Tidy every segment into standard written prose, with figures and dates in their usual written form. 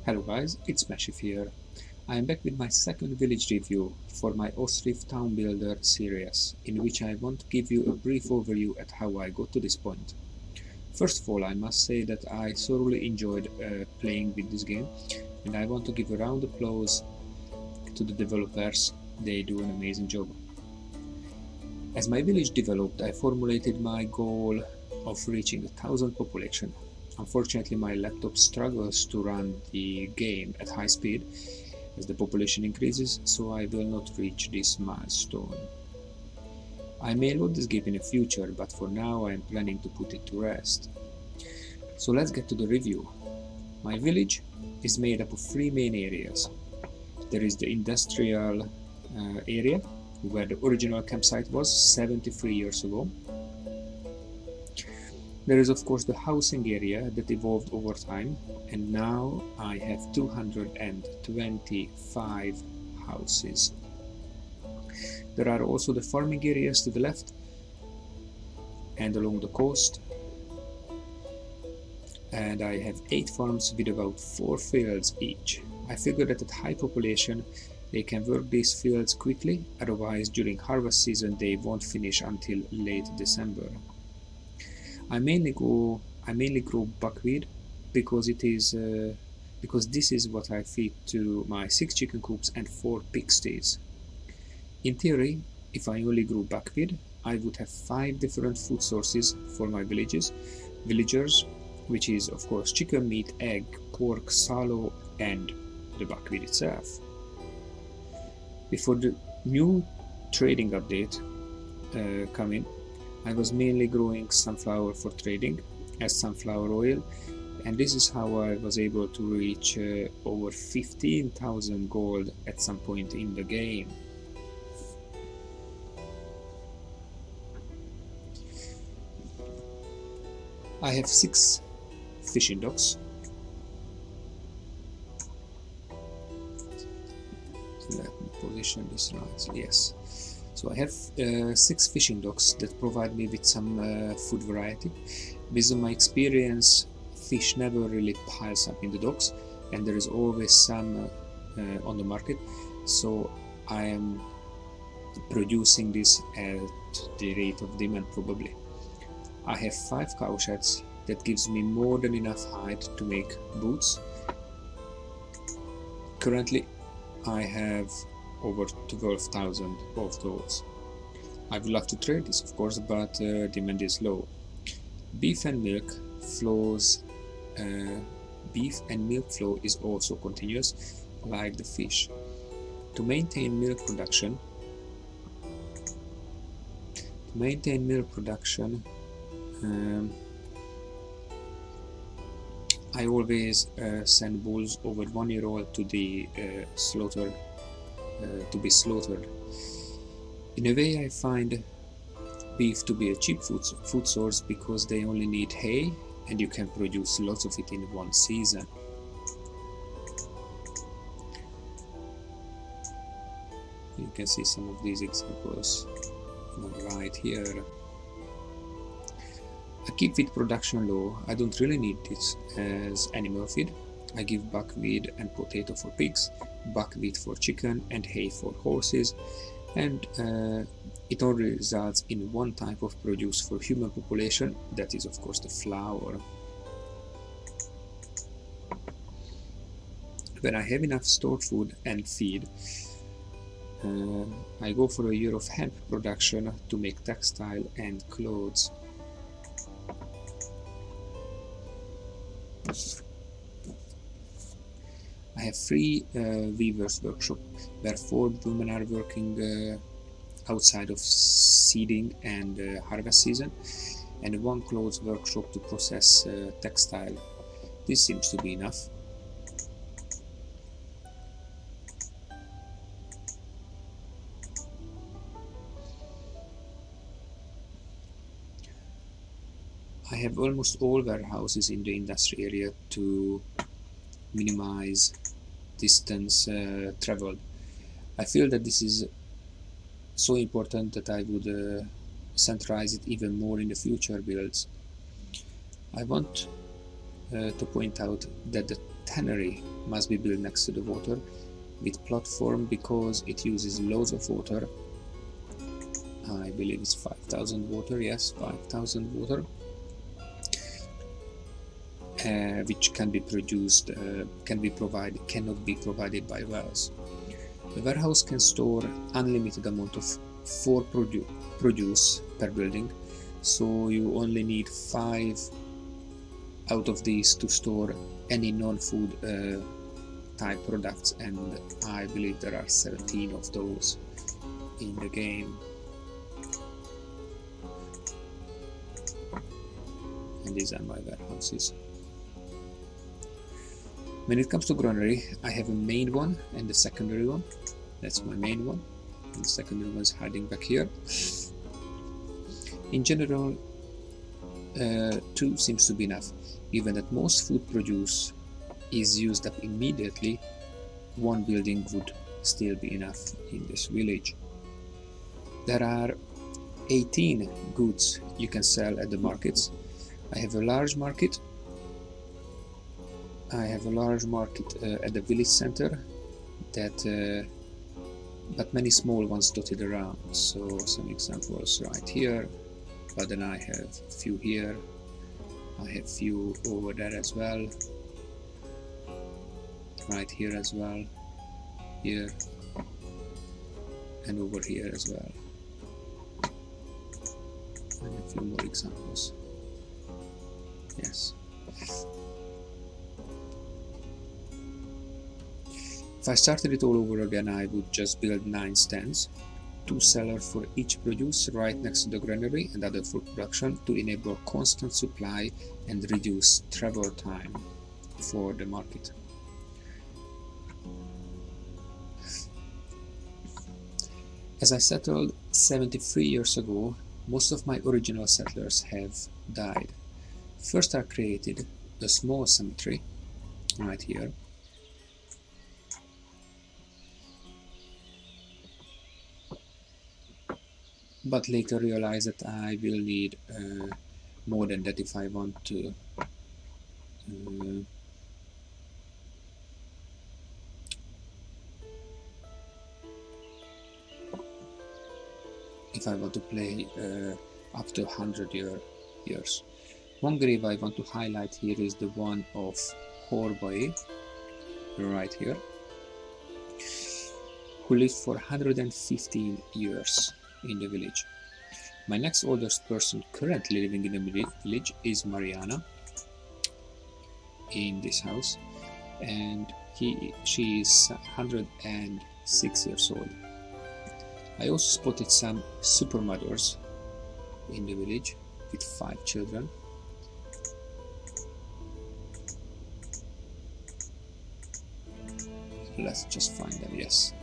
Hello guys, it's Mashif here. I am back with my second village review for my Ostriv Town Builder series, in which I want to give you a brief overview at how I got to this point. First of all, I must say that I thoroughly enjoyed playing with this game, and I want to give a round of applause to the developers. They do an amazing job. As my village developed, I formulated my goal of reaching 1,000 population. Unfortunately, my laptop struggles to run the game at high speed as the population increases, so I will not reach this milestone. I may load this game in the future, but for now I am planning to put it to rest. So let's get to the review. My village is made up of three main areas. There is the industrial area, where the original campsite was 73 years ago. There is of course the housing area that evolved over time, and now I have 225 houses. There are also the farming areas to the left and along the coast, and I have 8 farms with about 4 fields each. I figure that at high population they can work these fields quickly, otherwise during harvest season they won't finish until late December. I mainly grow buckwheat because this is what I feed to my 6 chicken coops and 4 pigsties. In theory, if I only grew buckwheat, I would have 5 different food sources for my villagers, which is of course chicken meat, egg, pork, sallow, and the buckwheat itself. Before the new trading update come in, I was mainly growing sunflower for trading as sunflower oil, and this is how I was able to reach over 15,000 gold at some point in the game. I have 6 fishing docks. Let me position this right. Yes. So I have 6 fishing docks that provide me with some food variety. Based on my experience, fish never really piles up in the docks, and there is always some on the market. So I am producing this at the rate of demand probably. I have 5 cow sheds that gives me more than enough hide to make boots. Currently I have over 12,000 of those. I would love to trade this of course, but demand is low. Beef and milk flow is also continuous, like the fish. To maintain milk production, I always send bulls over 1 year old to the slaughter to be slaughtered. In a way, I find beef to be a cheap food source because they only need hay and you can produce lots of it in one season. You can see some of these examples right here. I keep feed production low. I don't really need this as animal feed. I give buckwheat and potato for pigs, buckwheat for chicken, and hay for horses, and it all results in one type of produce for human population, that is of course the flour. When I have enough stored food and feed, I go for a year of hemp production to make textile and clothes. I have 3 weavers workshop where 4 women are working outside of seeding and harvest season, and 1 clothes workshop to process textile. This seems to be enough. I have almost all warehouses in the industry area to minimize distance traveled. I feel that this is so important that I would centralize it even more in the future builds. I want to point out that the tannery must be built next to the water with platform because it uses loads of water. I believe it's 5,000 water, yes, 5,000 water, which can be produced, cannot be provided by wells. The warehouse can store unlimited amount of 4 produce per building, so you only need 5 out of these to store any non-food type products, and I believe there are 17 of those in the game. And these are my warehouses. When it comes to granary, I have a main one and a secondary one. That's my main one, and the secondary one is hiding back here. In general, 2 seems to be enough. Given that most food produce is used up immediately, 1 building would still be enough in this village. There are 18 goods you can sell at the markets. I have a large market. At the village center, but many small ones dotted around. So some examples right here, but then I have a few here. I have few over there as well. Right here as well. Here and over here as well. And a few more examples. Yes. If I started it all over again, I would just build 9 stands, 2 sellers for each produce right next to the granary and other food production to enable constant supply and reduce travel time for the market. As I settled 73 years ago, most of my original settlers have died. First I created a small cemetery right here. But later realized that I will need more than that if I want to play up to 100 years. One grave I want to highlight here is the one of Horboy, right here, who lived for 115 years in the village. My next oldest person currently living in the village is Mariana in this house, and she is 106 years old. I also spotted some supermothers in the village with 5 children. Let's just find them, yes.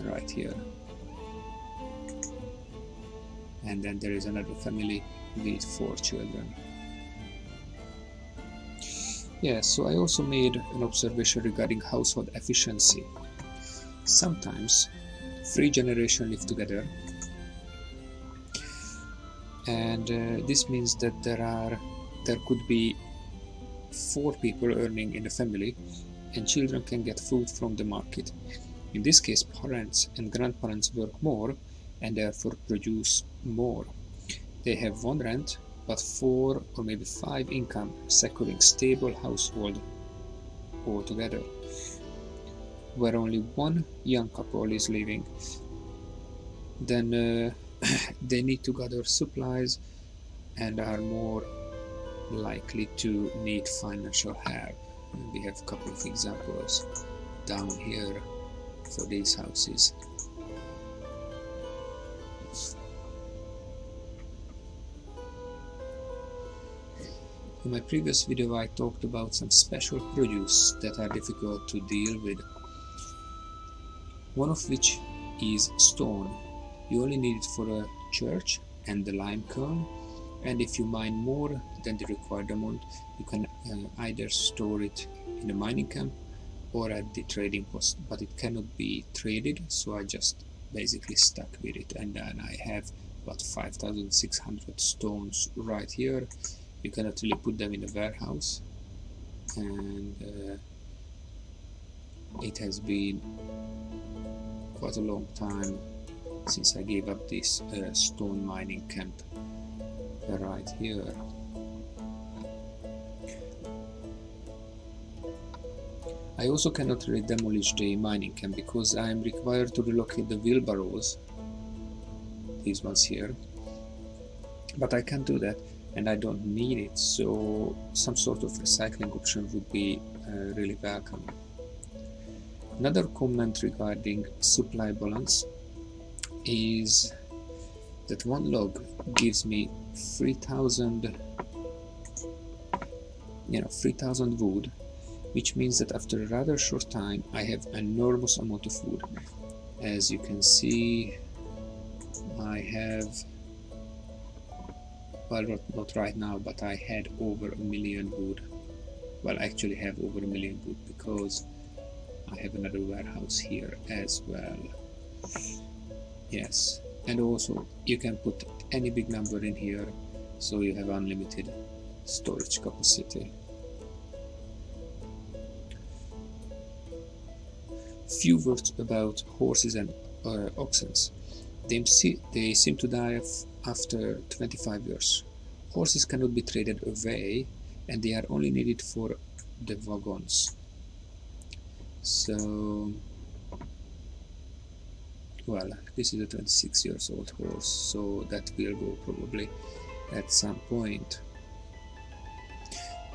Right here. And then there is another family with 4 children. Yeah, so I also made an observation regarding household efficiency. Sometimes 3 generations live together, and this means that there could be 4 people earning in the family, and children can get food from the market. In this case, parents and grandparents work more and therefore produce more. They have 1 rent, but 4 or maybe 5 income, securing stable household altogether. Where only 1 young couple is living, then they need to gather supplies and are more likely to need financial help. And we have a couple of examples down here for these houses. In my previous video I talked about some special produce that are difficult to deal with. One of which is stone. You only need it for a church and the lime kiln, and if you mine more than the required amount, you can either store it in a mining camp or at the trading post, but it cannot be traded, so I just basically stuck with it. And then I have about 5,600 stones right here, You cannot really put them in a warehouse, and it has been quite a long time since I gave up this stone mining camp right here. I also cannot really demolish the mining camp because I am required to relocate the wheelbarrows, these ones here, but I can't do that and I don't need it, so some sort of recycling option would be really welcome. Another comment regarding supply balance is that one log gives me 3000 wood, which means that after a rather short time I have an enormous amount of wood. As you can see, I have, well, not right now, but I had over 1 million wood. Well, I actually have over 1 million wood because I have another warehouse here as well. Yes, and also you can put any big number in here, so you have unlimited storage capacity. Few words about horses and oxen. They seem to die after 25 years. Horses cannot be traded away, and they are only needed for the wagons. So, well, this is a 26 years old horse, so that will go probably at some point.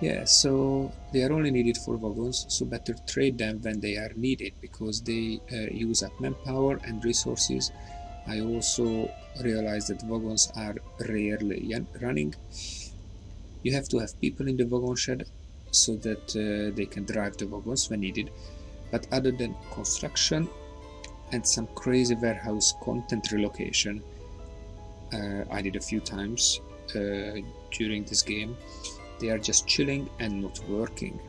Yeah, so they are only needed for wagons, so better trade them when they are needed, because they use up manpower and resources. I also realized that wagons are rarely running. You have to have people in the wagon shed so that they can drive the wagons when needed, but other than construction and some crazy warehouse content relocation I did a few times during this game, they are just chilling and not working.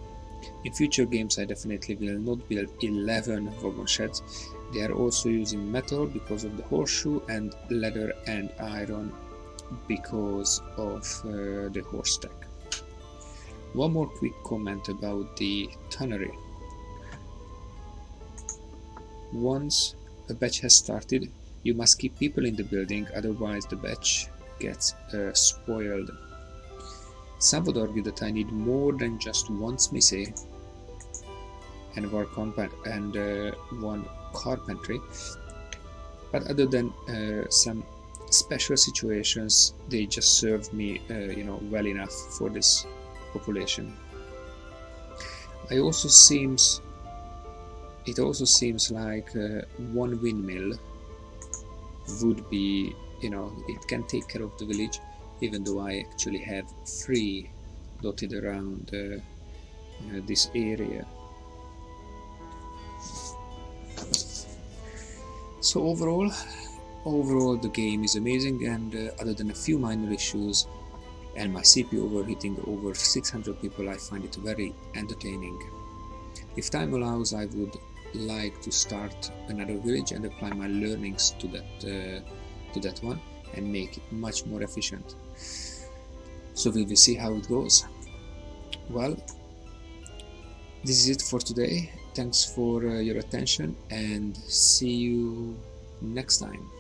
In future games I definitely will not build 11 wagon sheds. They are also using metal because of the horseshoe, and leather and iron because of the horse stack. One more quick comment about the tannery. Once a batch has started, you must keep people in the building, otherwise the batch gets spoiled. Some would argue that I need more than just one smithy and one carpentry, but other than some special situations, they just serve me well enough for this population. It also seems like one windmill would be, it can take care of the village, even though I actually have 3 dotted around this area. So overall the game is amazing, and other than a few minor issues and my CPU overheating over 600 people, I find it very entertaining. If time allows, I would like to start another village and apply my learnings to that one and make it much more efficient. So we will see how it goes. Well, this is it for today. Thanks for your attention, and see you next time.